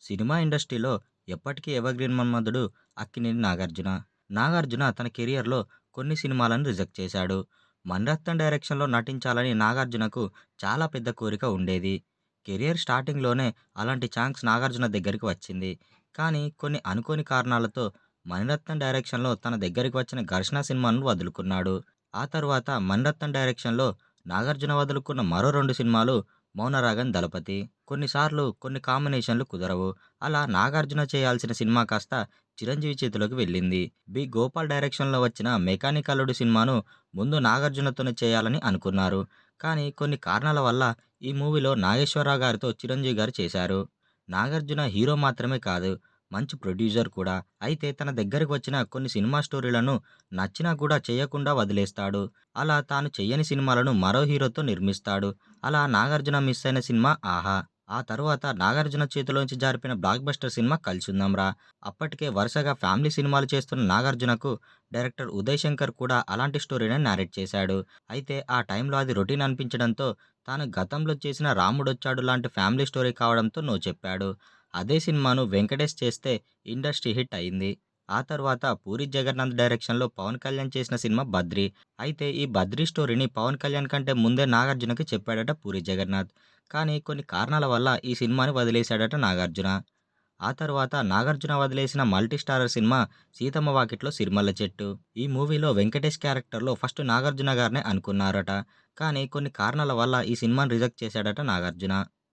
Cinema ఇండస్ట్రీలో ఎప్పటికీ evergreen మన్మధుడు అక్కినేని నాగార్జున. నాగార్జున తన కెరియర్‌లో కొన్ని సినిమాలను రిజెక్ట్ చేశాడు. మణిరత్నం డైరెక్షన్‌లో నటించాలని నాగార్జునకు చాలా పెద్ద కోరిక ఉండేది. కెరియర్ స్టార్టింగ్‌లోనే అలాంటి ఛాన్స్ నాగార్జున దగ్గరికి వచ్చింది. కానీ కొన్ని అనుకోని కారణాలతో మణిరత్నం డైరెక్షన్‌లో తన దగ్గరికి వచ్చిన 'ఘర్షణ' సినిమాను వదులుకున్నాడు. ఆ తరువాత మణిరత్నం డైరెక్షన్‌లో నాగార్జున వదులుకున్న మరో 2 సినిమాలు 'మౌనరాగం', 'దళపతి'. కొన్నిసార్లు కొన్ని కాంబినేషన్‌లు కుదరవు. అలా నాగార్జున చేయాల్సిన సినిమా కాస్త చిరంజీవి చేతిలోకి వెళ్ళింది. గోపాల్ డైరెక్షన్‌లో వచ్చిన 'మెకానిక్ అల్లుడు' సినిమాను ముందు నాగార్జునతోనే చేయాలని అనుకున్నారు. కానీ కొన్ని కారణాల వల్ల ఈ మూవీలో నాగేశ్వరరావు గారితో చిరంజీవి గారు చేశారు. నాగార్జున హీరో మాత్రమే కాదు, మంచి ప్రొడ్యూసర్ కూడా. అయితే తన దగ్గరికి వచ్చిన కొన్ని సినిమా స్టోరీలను నచ్చినా కూడా చేయకుండా వదిలేస్తాడు. అలా తాను చెయ్యని సినిమాలను మరో హీరోతో నిర్మిస్తాడు. అలా నాగార్జున మిస్ అయిన సినిమా 'ఆహా'. ఆ తరువాత నాగార్జున చేతిలోంచి జారిపోయిన బ్లాక్ బస్టర్ సినిమా 'కలిసుందాంరా'. అప్పటికే వరుసగా ఫ్యామిలీ సినిమాలు చేస్తున్న నాగార్జునకు డైరెక్టర్ ఉదయ్ శంకర్ కూడా అలాంటి స్టోరీనే నేరేట్ చేశాడు. అయితే ఆ టైంలో అది రొటీన్ అనిపించడంతో తాను గతంలో చేసిన 'రాముడొచ్చాడు' లాంటి ఫ్యామిలీ స్టోరీ కావడంతో నో చెప్పాడు. అదే సినిమాను వెంకటేష్ చేస్తే ఇండస్ట్రీ హిట్ అయింది. ఆ తర్వాత పూరి జగన్నాథ్ డైరెక్షన్‌లో పవన్ కళ్యాణ్ చేసిన సినిమా 'బద్రి'. అయితే ఈ 'బద్రి' స్టోరీని పవన్ కళ్యాణ్ కంటే ముందే నాగార్జునకి చెప్పాడట పూరి జగన్నాథ్. కానీ కొన్ని కారణాల వల్ల ఈ సినిమాని వదిలేశాడట నాగార్జున. ఆ తర్వాత నాగార్జున వదిలేసిన మల్టీ స్టారర్ సినిమా 'సీతమ్మ వాకిట్లో సిరిమల్ల చెట్టు'. ఈ మూవీలో వెంకటేష్ క్యారెక్టర్‌లో ఫస్ట్ నాగార్జున గారినే అనుకున్నారట. కానీ కొన్ని కారణాల వల్ల ఈ సినిమాని రిజెక్ట్ చేశాడట నాగార్జున.